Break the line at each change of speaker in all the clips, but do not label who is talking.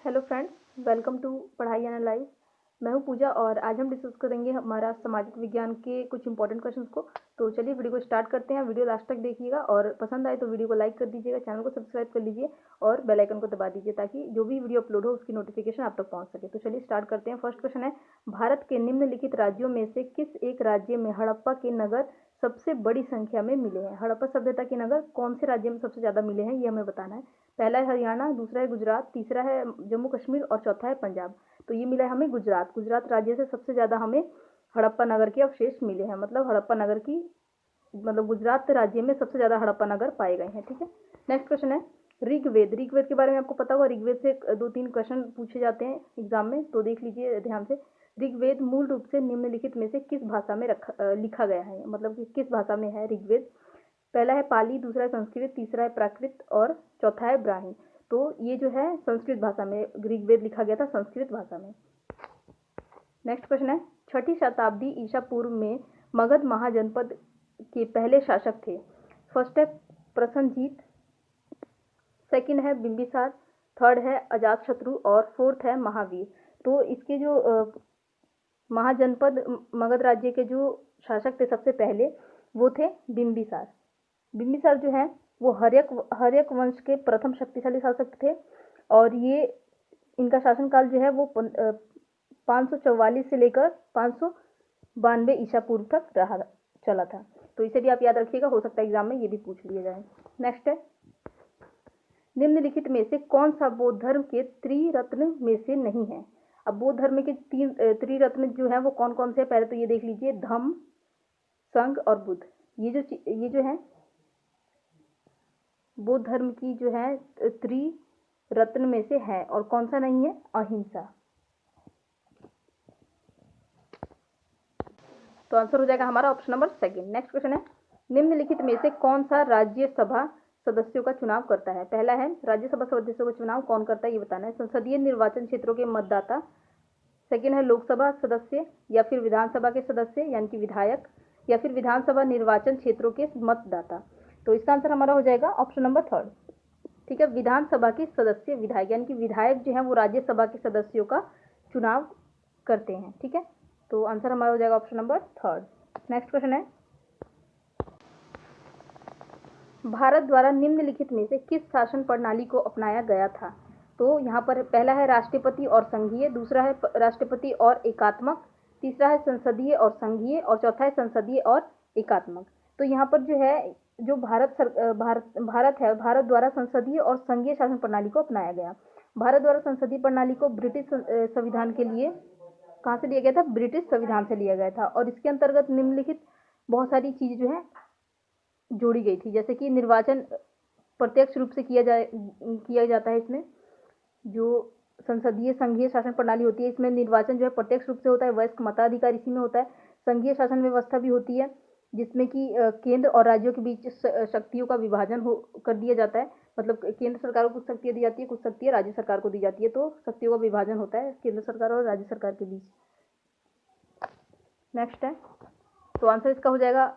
Hello friends, welcome to पढ़ाई analyse. मैं हूं पूजा और आज हम डिस्कस करेंगे हमारा सामाजिक विज्ञान के कुछ इंपॉर्टेंट क्वेश्चंस को। तो चलिए वीडियो को स्टार्ट करते हैं। वीडियो लास्ट तक देखिएगा और पसंद आए तो वीडियो को लाइक कर दीजिएगा, चैनल को सब्सक्राइब कर लीजिए और बेल आइकन को दबा दीजिए ताकि जो भी वीडियो अपलोड हो उसकी नोटिफिकेशन आप तक पहुँच सके। तो चलिए स्टार्ट करते हैं। फर्स्ट क्वेश्चन है, भारत के निम्नलिखित राज्यों में से किस एक राज्य में हड़प्पा के नगर सबसे बड़ी संख्या में मिले हैं? हड़प्पा सभ्यता के नगर कौन से राज्य में सबसे ज़्यादा मिले हैं, ये हमें बताना है। पहला है हरियाणा, दूसरा है गुजरात, तीसरा है जम्मू कश्मीर और चौथा है पंजाब। तो ये मिला है हमें गुजरात। गुजरात राज्य से सबसे ज़्यादा हमें हड़प्पा नगर के अवशेष मिले हैं, मतलब हड़प्पा नगर की गुजरात राज्य में सबसे ज़्यादा हड़प्पा नगर पाए गए हैं। ठीक है, नेक्स्ट क्वेश्चन है ऋग्वेद। ऋग्वेद के बारे में आपको पता होगा, ऋग्वेद से 2-3 क्वेश्चन पूछे जाते हैं एग्जाम में, तो देख लीजिए ध्यान से। ऋग्वेद मूल रूप से निम्नलिखित में से किस भाषा में लिखा गया है, मतलब कि किस भाषा में है ऋग्वेद? पहला है पाली, दूसरा है संस्कृत, तीसरा है प्राकृत और चौथा है ब्राह्मी। तो ये जो है संस्कृत भाषा में ऋग्वेद लिखा गया था, संस्कृत भाषा में। नेक्स्ट क्वेश्चन है, 6ठी शताब्दी ईसा पूर्व में मगध महाजनपद के पहले शासक थे। फर्स्ट है प्रसन्नजीत, सेकंड है बिंबिसार, थर्ड है अजातशत्रु और फोर्थ है महावीर। तो इसके जो महाजनपद मगध राज्य के जो शासक थे सबसे पहले, वो थे बिंबिसार। बिंबिसार जो है वो हर्यक वंश के प्रथम शक्तिशाली शासक थे और ये इनका शासनकाल जो है वो 544 से लेकर 592 ईसा पूर्व तक चला था। तो इसे भी आप याद रखिएगा, हो सकता है एग्जाम में ये भी पूछ लिया जाए। नेक्स्ट है, निम्नलिखित में से कौन सा बौद्ध धर्म के त्रिरत्न में से नहीं है? अब बौद्ध धर्म के तीन त्रिरत्न जो है वो कौन कौन से? पहले तो ये देख लीजिए, धम्म, संघ और बुद्ध। ये जो है बौद्ध धर्म की जो है त्रिरत्न में से है। और कौन सा नहीं है? अहिंसा। तो आंसर हो जाएगा हमारा option number second. Next question है, निम्नलिखित में से कौन सा राज्यसभा सदस्यों का चुनाव करता है? पहला है राज्यसभा सदस्यों का चुनाव कौन करता है, ये बताना है। संसदीय निर्वाचन क्षेत्रों के मतदाता, सेकंड है लोकसभा सदस्य या फिर विधानसभा के सदस्य यानी कि विधायक, या फिर विधानसभा निर्वाचन क्षेत्रों के मतदाता। तो इसका आंसर हमारा हो जाएगा ऑप्शन नंबर थर्ड। ठीक है, विधानसभा के सदस्य विधायक, यानी कि विधायक जो है वो राज्यसभा के सदस्यों का चुनाव करते हैं। ठीक है, तो आंसर हमारा हो जाएगा option number third. Next question है, भारत द्वारा निम्नलिखित में से किस शासन प्रणाली को अपनाया गया था? तो यहाँ पर पहला है राष्ट्रपति और संघीय, दूसरा है राष्ट्रपति और एकात्मक, तीसरा है संसदीय और संघीय और चौथा है संसदीय और एकात्मक। तो यहाँ पर जो है जो भारत द्वारा संसदीय और संघीय शासन प्रणाली को अपनाया गया। भारत द्वारा संसदीय प्रणाली को ब्रिटिश संविधान के लिए कहाँ से लिया गया था? ब्रिटिश संविधान से लिया गया था। और इसके अंतर्गत निम्नलिखित बहुत सारी चीज़ें जो है जोड़ी गई थी, जैसे कि निर्वाचन प्रत्यक्ष रूप से किया जाता है। इसमें जो संसदीय संघीय शासन प्रणाली होती है, इसमें निर्वाचन जो है प्रत्यक्ष रूप से होता है, वयस्क मताधिकार इसी में होता है। संघीय शासन व्यवस्था भी होती है जिसमें कि केंद्र और राज्यों के बीच शक्तियों का विभाजन कर दिया जाता है। मतलब केंद्र सरकार को कुछ शक्तियाँ दी जाती है, कुछ शक्तियाँ राज्य सरकार को दी जाती है, तो शक्तियों का विभाजन होता है केंद्र सरकार और राज्य सरकार के बीच। नेक्स्ट है, तो आंसर इसका हो जाएगा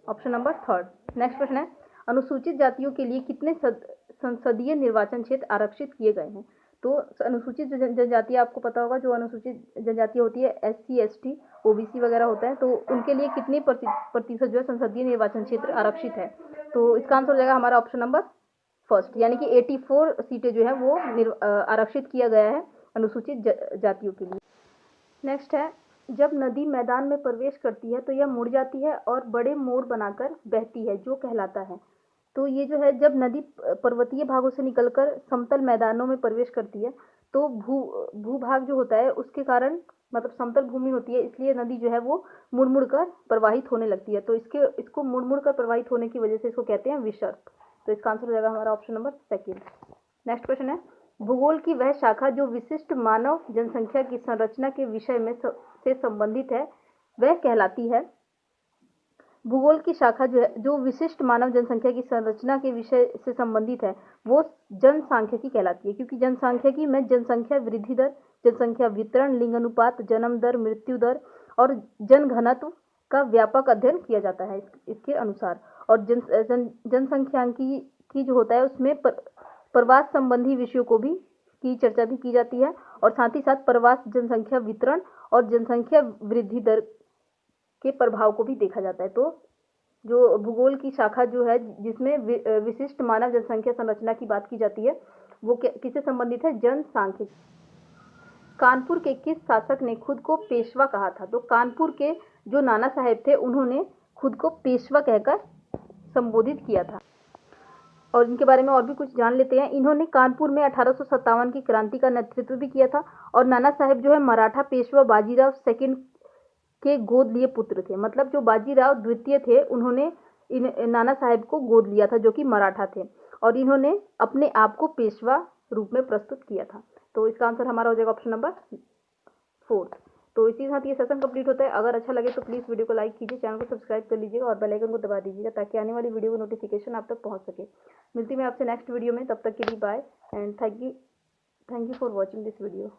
option number third. Next question है, अनुसूचित जातियों के लिए कितने संसदीय निर्वाचन क्षेत्र आरक्षित किए गए हैं? तो अनुसूचित जनजाति, आपको पता होगा जो अनुसूचित जनजाति होती है, SC ST OBC वगैरह होता है, तो उनके लिए कितने प्रतिशत जो है संसदीय निर्वाचन क्षेत्र आरक्षित है? तो इसका आंसर हो जाएगा हमारा ऑप्शन नंबर फर्स्ट, यानी कि 84 सीटें जो है वो आरक्षित किया गया है अनुसूचित जातियों के लिए। नेक्स्ट है, जब नदी मैदान में प्रवेश करती है तो यह मुड़ जाती है और बड़े मोड़ बनाकर बहती है, जो कहलाता है। तो ये जो है जब नदी पर्वतीय भागों से निकलकर समतल मैदानों में प्रवेश करती है तो भूभाग जो होता है उसके कारण, मतलब समतल भूमि होती है, इसलिए नदी जो है वो मुड़ मुड़ कर प्रवाहित होने लगती है। तो इसको मुड़ मुड़ कर प्रवाहित होने की वजह से इसको कहते हैं विसर्ग। तो इसका आंसर हो जाएगा हमारा option number second. Next question है, भूगोल की वह शाखा जो विशिष्ट मानव जनसंख्या की संरचना के विषय में से संबंधित है वह कहलाती है? भूगोल की शाखा जो है जो विशिष्ट मानव जनसंख्या की संरचना के विषय से संबंधित है वो जनसांख्यिकी कहलाती है, क्योंकि जनसांख्यिकी में जनसंख्या वृद्धि दर, जनसंख्या वितरण, लिंग अनुपात, जन्म दर, मृत्यु दर और जनघनत्व का व्यापक अध्ययन किया जाता है इसके अनुसार। और जनसंख्यांकी की जो होता है उसमें प्रवास संबंधी विषयों को भी की चर्चा भी की जाती है, और साथ ही साथ प्रवास जनसंख्या वितरण और जनसंख्या वृद्धि दर के प्रभाव को भी देखा जाता है। तो जो भूगोल की शाखा जो है जिसमें विशिष्ट मानव जनसंख्या संरचना की बात की जाती है वो किससे संबंधित है? जनसांख्यिकी। कानपुर के किस शासक ने खुद को पेशवा कहा था? तो कानपुर के जो नाना साहेब थे उन्होंने खुद को पेशवा कहकर संबोधित किया था। और इनके बारे में और भी कुछ जान लेते हैं। इन्होंने कानपुर में 1857 की क्रांति का नेतृत्व भी किया था, और नाना साहेब जो है मराठा पेशवा बाजीराव सेकंड के गोद लिए पुत्र थे। मतलब जो बाजीराव द्वितीय थे उन्होंने इन नाना साहेब को गोद लिया था, जो कि मराठा थे, और इन्होंने अपने आप को पेशवा रूप में प्रस्तुत किया था। तो इसका आंसर हमारा हो जाएगा ऑप्शन नंबर 4। तो इसी के साथ ये सेशन कंप्लीट होता है। अगर अच्छा लगे तो प्लीज़ वीडियो को लाइक कीजिए, चैनल को सब्सक्राइब कर लीजिएगा और बेल आइकन को दबा दीजिएगा ताकि आने वाली वीडियो को नोटिफिकेशन आप तक पहुंच सके। मिलती मैं आपसे नेक्स्ट वीडियो में, तब तक के लिए bye and thank you for watching this video.